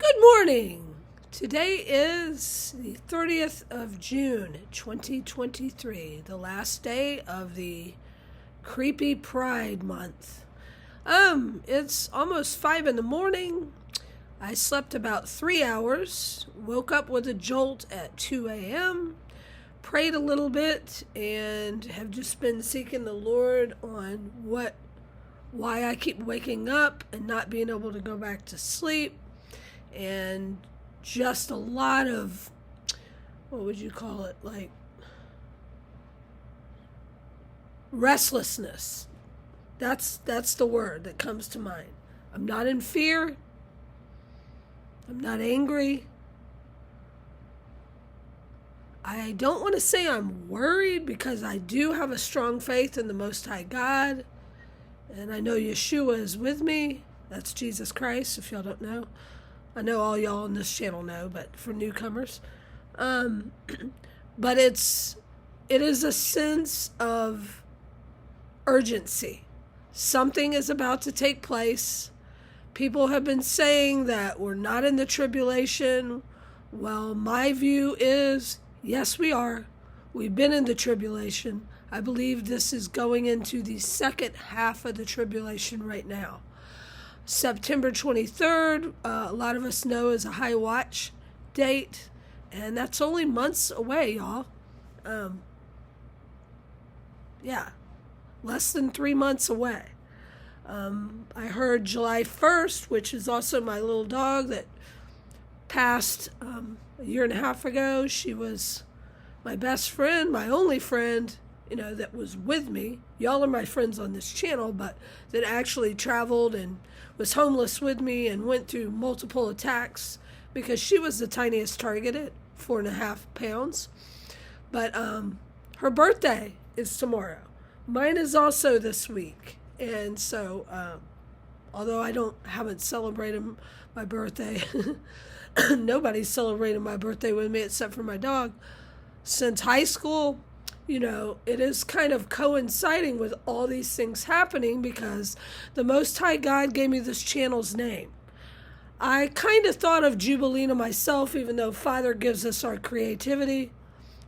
Good morning. Today is the 30th of June, 2023, the last day of the creepy Pride month. It's almost 5 in the morning. I slept about 3 hours, woke up with a jolt at 2 a.m., prayed a little bit, and have just been seeking the Lord on why I keep waking up and not being able to go back to sleep. And just a lot of, what would you call it, like restlessness. That's the word that comes to mind. I'm not in fear. I'm not angry. I don't want to say I'm worried because I do have a strong faith in the Most High God. And I know Yeshua is with me. That's Jesus Christ, if y'all don't know. I know all y'all on this channel know, but for newcomers. But it is a sense of urgency. Something is about to take place. People have been saying that we're not in the tribulation. Well, my view is, yes, we are. We've been in the tribulation. I believe this is going into the second half of the tribulation right now. September 23rd, a lot of us know is a high watch date, and that's only months away, y'all. Less than 3 months away. I heard July 1st, which is also my little dog that passed a year and a half ago. She was my best friend, my only friend, that was with me. Y'all are my friends on this channel, but that actually traveled and was homeless with me and went through multiple attacks because she was the tiniest target at 4.5 pounds. But her birthday is tomorrow. Mine is also this week. And so, although I haven't celebrated my birthday, nobody's celebrated my birthday with me except for my dog since high school. It is kind of coinciding with all these things happening because the Most High God gave me this channel's name. I kind of thought of Jubilina myself, even though Father gives us our creativity.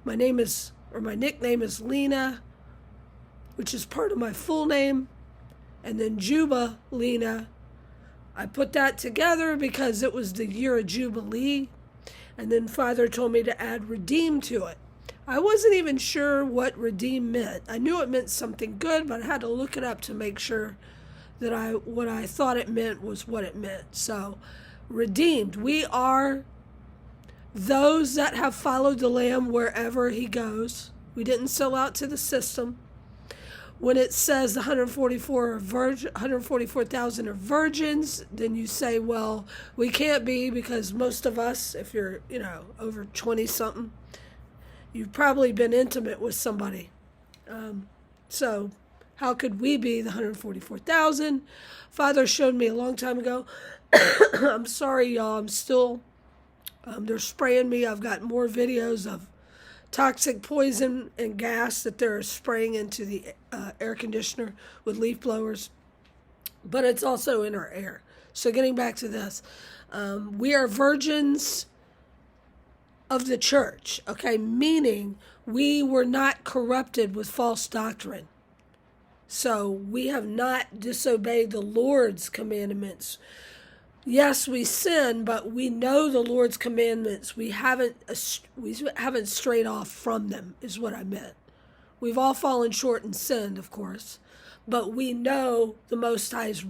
My nickname is Lena, which is part of my full name. And then Juba Lena. I put that together because it was the year of Jubilee. And then Father told me to add redeem to it. I wasn't even sure what redeem meant. I knew it meant something good, but I had to look it up to make sure that what I thought it meant was what it meant. So, redeemed. We are those that have followed the Lamb wherever he goes. We didn't sell out to the system. When it says 144,000 are virgins, then you say, well, we can't be because most of us, if you're, over 20-something, you've probably been intimate with somebody. So how could we be the 144,000? Father showed me a long time ago. I'm sorry, y'all. I'm still, they're spraying me. I've got more videos of toxic poison and gas that they're spraying into the air conditioner with leaf blowers. But it's also in our air. So getting back to this, we are virgins of the church, okay? Meaning we were not corrupted with false doctrine. So we have not disobeyed the Lord's commandments. Yes, we sin, but we know the Lord's commandments. We haven't strayed off from them, is what I meant. We've all fallen short and sinned, of course, but we know the Most High's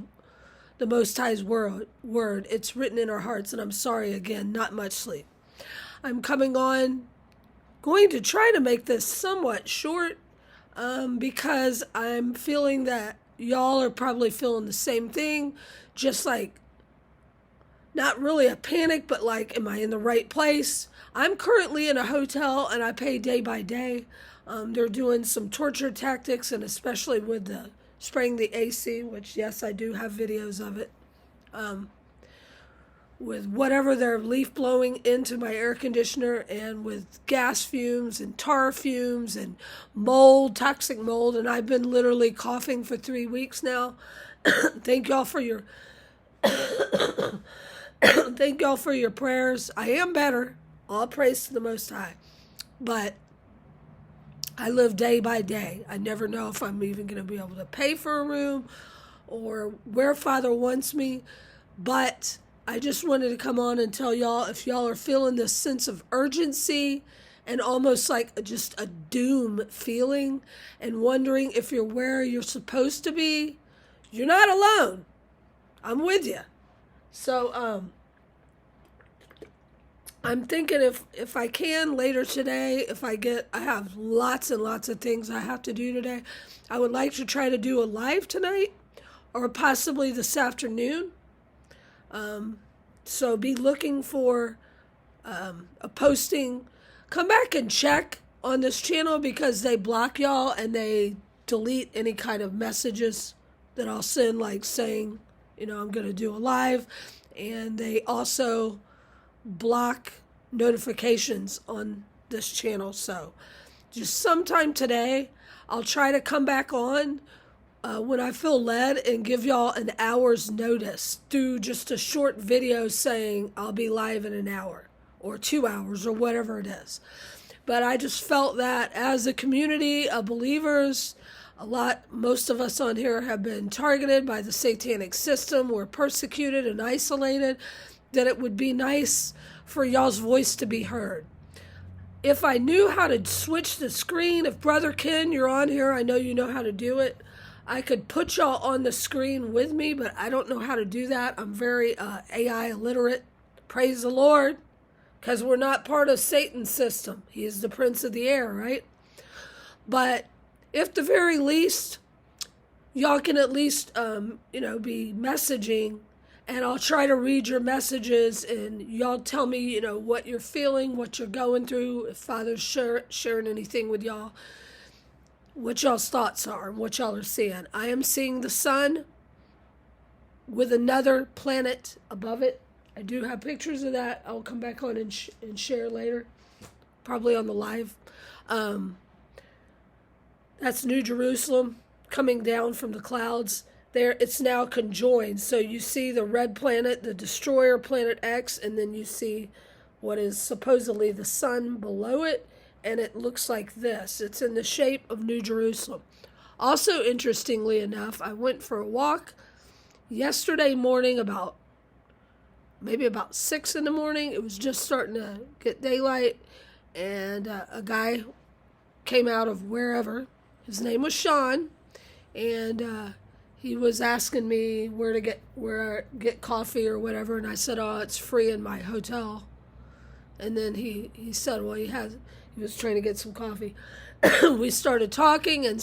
word. It's written in our hearts, and I'm sorry again, not much sleep. I'm going to try to make this somewhat short because I'm feeling that y'all are probably feeling the same thing, just like not really a panic, but like, am I in the right place? I'm currently in a hotel and I pay day by day. They're doing some torture tactics, and especially with the spraying the AC, which yes, I do have videos of it. With whatever they're leaf blowing into my air conditioner, and with gas fumes and tar fumes and mold, toxic mold, and I've been literally coughing for 3 weeks now. Thank y'all for your Thank y'all for your prayers. I am better. All praise to the Most High. But I live day by day. I never know if I'm even going to be able to pay for a room or where Father wants me. But I just wanted to come on and tell y'all, if y'all are feeling this sense of urgency and almost like just a doom feeling and wondering if you're where you're supposed to be, you're not alone. I'm with you. So I'm thinking if I can later today, I have lots and lots of things I have to do today. I would like to try to do a live tonight or possibly this afternoon. So be looking for a posting. Come back and check on this channel because they block y'all and they delete any kind of messages that I'll send, like saying, I'm going to do a live. And they also block notifications on this channel. So just sometime today, I'll try to come back on when I feel led and give y'all an hour's notice through just a short video saying I'll be live in an hour or 2 hours or whatever it is. But I just felt that as a community of believers, most of us on here have been targeted by the satanic system. We're persecuted and isolated, that it would be nice for y'all's voice to be heard. If I knew how to switch the screen, if Brother Ken, you're on here, I know you know how to do it, I could put y'all on the screen with me, but I don't know how to do that. I'm very AI illiterate. Praise the Lord, because we're not part of Satan's system. He is the prince of the air, right? But if the very least, y'all can at least, be messaging, and I'll try to read your messages, and y'all tell me, what you're feeling, what you're going through, if Father's sharing anything with y'all, what y'all's thoughts are, and what y'all are seeing. I am seeing the sun with another planet above it. I do have pictures of that. I'll come back on and share later, probably on the live. That's New Jerusalem coming down from the clouds. There, it's now conjoined. So you see the red planet, the destroyer, planet X, and then you see what is supposedly the sun below it, and it looks like this. It's in the shape of New Jerusalem. Also, interestingly enough, I went for a walk yesterday morning maybe about 6 in the morning. It was just starting to get daylight, and a guy came out of wherever. His name was Sean, and he was asking me where to get coffee or whatever, and I said, "Oh, it's free in my hotel." And then he said, well, he was trying to get some coffee. We started talking, and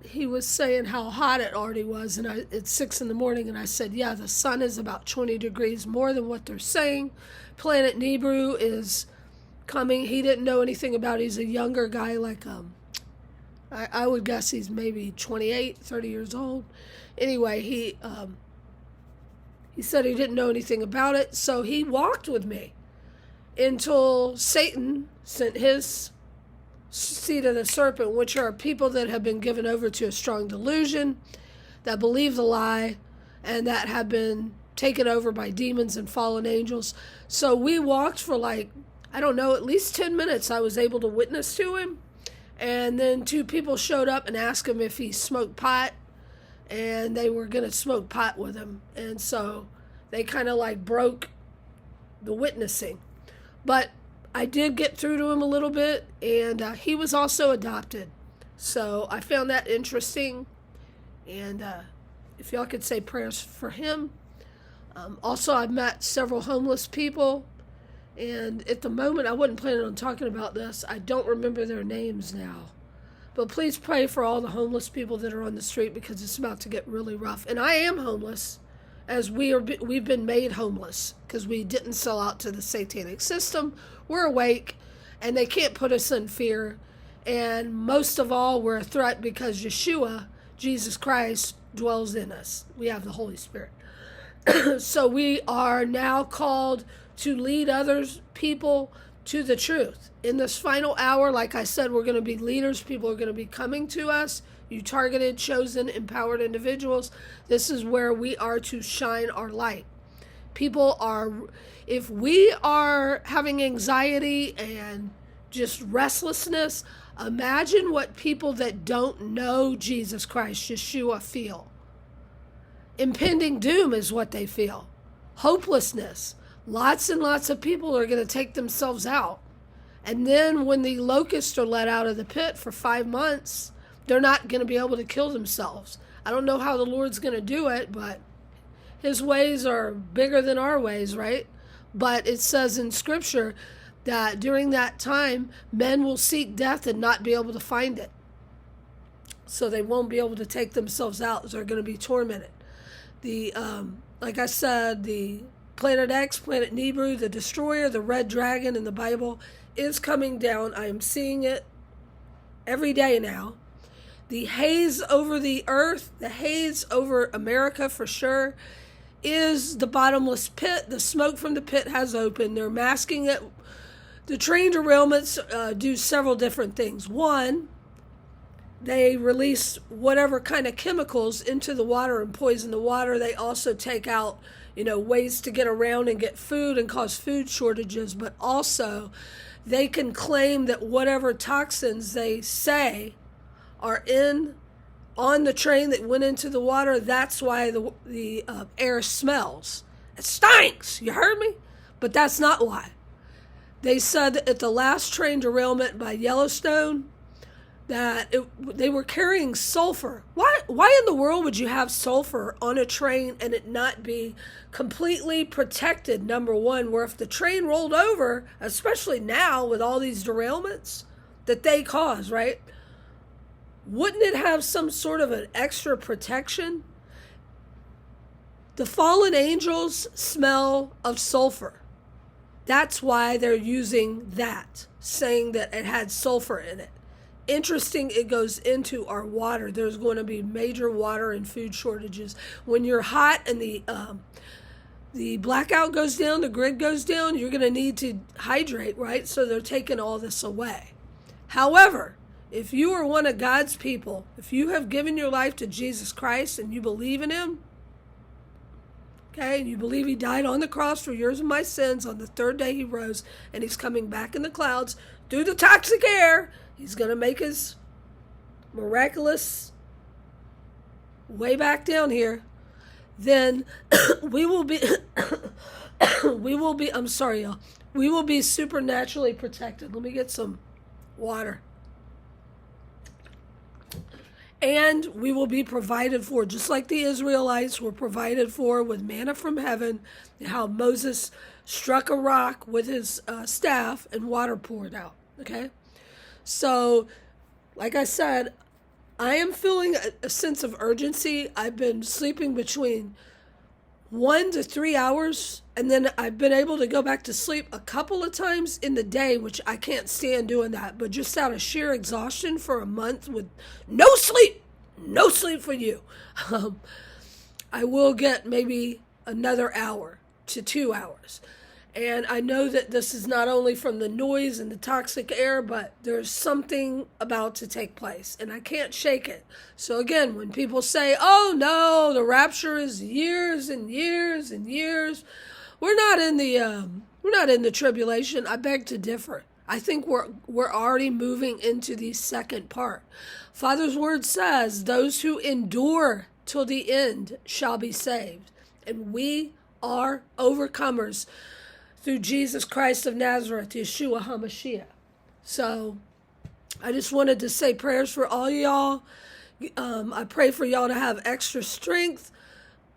he was saying how hot it already was, and it's 6 in the morning, and I said, yeah, the sun is about 20 degrees more than what they're saying. Planet Nibiru is coming. He didn't know anything about it. He's a younger guy, like I would guess he's maybe 28, 30 years old. Anyway, he said he didn't know anything about it, so he walked with me until Satan sent his seed of the serpent, which are people that have been given over to a strong delusion, that believe the lie, and that have been taken over by demons and fallen angels. So we walked for at least 10 minutes. I was able to witness to him. And then 2 people showed up and asked him if he smoked pot, and they were going to smoke pot with him. And so they kind of broke the witnessing. But I did get through to him a little bit, and he was also adopted. So I found that interesting. And if y'all could say prayers for him. Also, I've met several homeless people. And at the moment, I wasn't planning on talking about this. I don't remember their names now. But please pray for all the homeless people that are on the street, because it's about to get really rough. And I am homeless, as we've been made homeless because we didn't sell out to the satanic system. We're awake, and they can't put us in fear. And most of all, we're a threat because Yeshua, Jesus Christ, dwells in us. We have the Holy Spirit. So we are now called to lead others, people, to the truth. In this final hour, like I said, we're going to be leaders. People are going to be coming to us. you targeted, chosen, empowered individuals. This is where we are to shine our light. If we are having anxiety and just restlessness, imagine what people that don't know Jesus Christ, Yeshua, feel. Impending doom is what they feel. Hopelessness. Lots and lots of people are going to take themselves out. And then when the locusts are let out of the pit for 5 months, they're not going to be able to kill themselves. I don't know how the Lord's going to do it, but his ways are bigger than our ways, right? But it says in Scripture that during that time, men will seek death and not be able to find it. So they won't be able to take themselves out. They're going to be tormented. Like I said, the Planet X, Planet Nebru, the Destroyer, the Red Dragon in the Bible is coming down. I am seeing it every day now. The haze over the earth, the haze over America for sure, is the bottomless pit. The smoke from the pit has opened. They're masking it. The train derailments do several different things. One, they release whatever kind of chemicals into the water and poison the water. They also take out, ways to get around and get food and cause food shortages. But also, they can claim that whatever toxins they say are on the train that went into the water, that's why the air smells. It stinks. You heard me? But that's not why. They said that at the last train derailment by Yellowstone, that they were carrying sulfur. Why in the world would you have sulfur on a train and it not be completely protected, number one, where if the train rolled over, especially now with all these derailments that they cause, right? Wouldn't it have some sort of an extra protection? The fallen angels smell of sulfur. That's why they're using that, saying that it had sulfur in it. Interesting, it goes into our water. There's going to be major water and food shortages. When you're hot and the blackout goes down, the grid goes down, you're going to need to hydrate, right? So they're taking all this away. However, if you are one of God's people, if you have given your life to Jesus Christ and you believe in him, okay, and you believe he died on the cross for yours and my sins, on the third day he rose, and he's coming back in the clouds through the toxic air, he's going to make his miraculous way back down here, then we will be, I'm sorry, y'all, we will be supernaturally protected. Let me get some water. And we will be provided for, just like the Israelites were provided for with manna from heaven, how Moses struck a rock with his staff and water poured out, okay? So, like I said, I am feeling a sense of urgency. I've been sleeping between 1 to 3 hours, and then I've been able to go back to sleep a couple of times in the day, which I can't stand doing that, but just out of sheer exhaustion for a month with no sleep for you. I will get maybe another hour to 2 hours. And I know that this is not only from the noise and the toxic air, but there's something about to take place, and I can't shake it. So again, when people say, oh no, the rapture is years and years and years, we're not in the tribulation. I beg to differ. I think we're already moving into the second part. Father's word says, those who endure till the end shall be saved. And we are overcomers through Jesus Christ of Nazareth, Yeshua HaMashiach. So I just wanted to say prayers for all y'all. I pray for y'all to have extra strength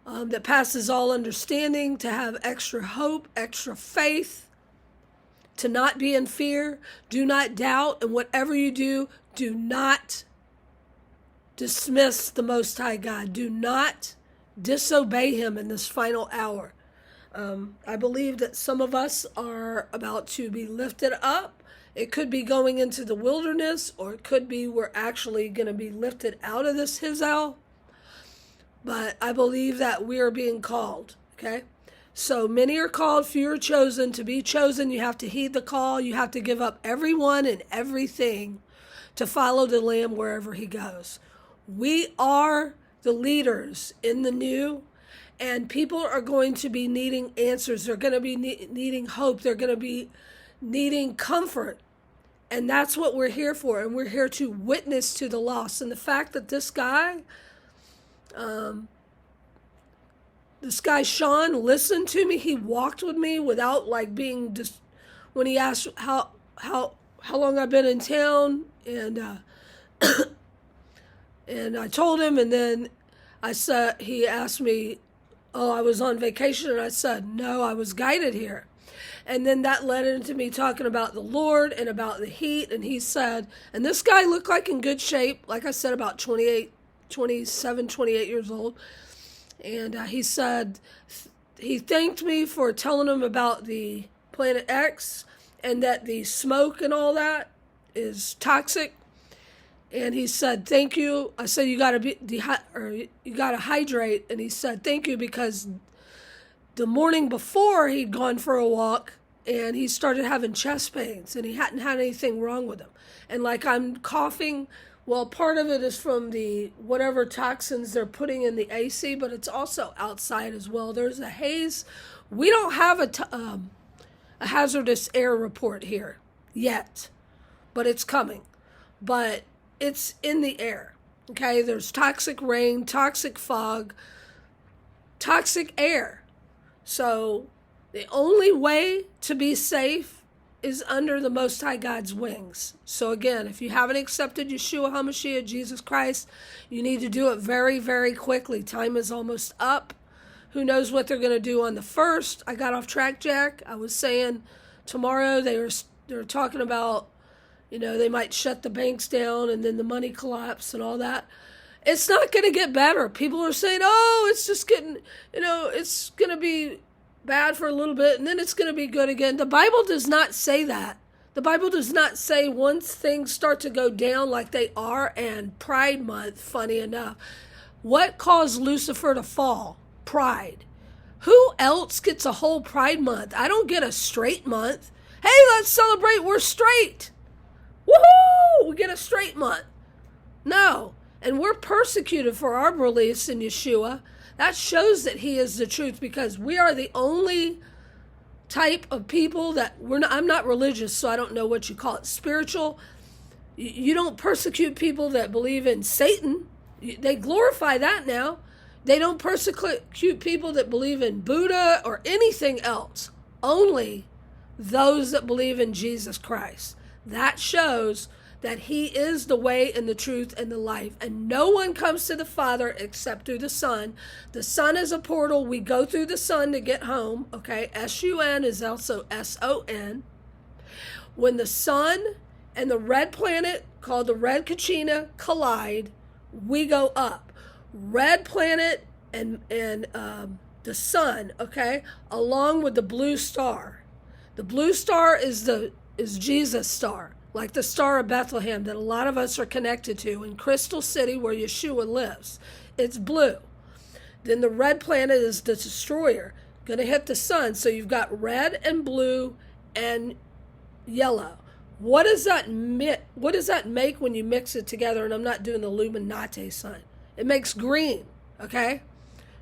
that passes all understanding, to have extra hope, extra faith, to not be in fear. Do not doubt, and whatever you do not dismiss the Most High God. Do not disobey him in this final hour. I believe that some of us are about to be lifted up. It could be going into the wilderness, or it could be we're actually going to be lifted out of this Hizal. But I believe that we are being called, okay? So many are called, few are chosen. To be chosen, you have to heed the call. You have to give up everyone and everything to follow the Lamb wherever he goes. We are the leaders in the new, and people are going to be needing answers. They're going to be needing hope. They're going to be needing comfort. And that's what we're here for. And we're here to witness to the lost. And the fact that this guy Sean, listened to me. He walked with me without like being just, when he asked how long I've been in town, and and I told him, and then he asked me, oh, I was on vacation, and I said, no, I was guided here. And then that led into me talking about the Lord and about the heat, and he said, and this guy looked like in good shape, like I said, about 28 years old. And he said, he thanked me for telling him about the Planet X and that the smoke and all that is toxic. And he said, thank you. I said, you gotta hydrate. And he said, thank you, because the morning before he'd gone for a walk and he started having chest pains and he hadn't had anything wrong with him. And like I'm coughing. Well, part of it is from the whatever toxins they're putting in the AC, but it's also outside as well. There's a haze. We don't have a hazardous air report here yet, but it's coming. But it's in the air, okay? There's toxic rain, toxic fog, toxic air. So the only way to be safe is under the Most High God's wings. So again, if you haven't accepted Yeshua HaMashiach, Jesus Christ, you need to do it very, very quickly. Time is almost up. Who knows what they're going to do on the 1st? I got off track, Jack. I was saying tomorrow they were talking about, they might shut the banks down and then the money collapse and all that. It's not going to get better. People are saying, oh, it's just getting, it's going to be bad for a little bit, and then it's going to be good again. The Bible does not say that. The Bible does not say once things start to go down like they are, and Pride Month, funny enough. What caused Lucifer to fall? Pride. Who else gets a whole Pride Month? I don't get a straight month. Hey, let's celebrate, we're straight. Woohoo! We get a straight month. No. And we're persecuted for our beliefs in Yeshua. That shows that he is the truth, because we are the only type of people that I'm not religious, so I don't know what you call it, spiritual. You don't persecute people that believe in Satan. They glorify that now. They don't persecute people that believe in Buddha or anything else. Only those that believe in Jesus Christ. That shows that he is the way and the truth and the life. And no one comes to the Father except through the Son. The Son is a portal. We go through the Son to get home. Okay, S-U-N is also S-O-N. When the Sun and the red planet, called the red Kachina, collide, we go up. Red planet and the Sun, okay, along with the blue star. The blue star is Jesus' star. Like the Star of Bethlehem that a lot of us are connected to in Crystal City where Yeshua lives. It's blue. Then the red planet is the destroyer, going to hit the sun. So you've got red and blue and yellow. What does that make when you mix it together? And I'm not doing the Illuminati sign. It makes green, okay?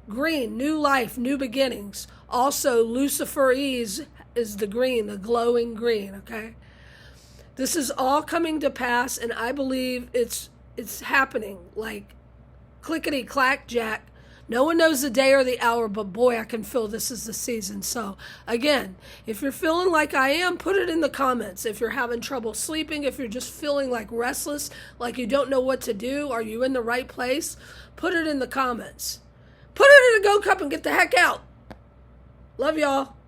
Green, new life, new beginnings. Also, Luciferese is the green, the glowing green, okay? This is all coming to pass, and I believe it's happening like clickety-clack, Jack. No one knows the day or the hour, but boy, I can feel this is the season. So, again, if you're feeling like I am, put it in the comments. If you're having trouble sleeping, if you're just feeling like restless, like you don't know what to do, are you in the right place? Put it in the comments. Put it in a go cup and get the heck out. Love y'all.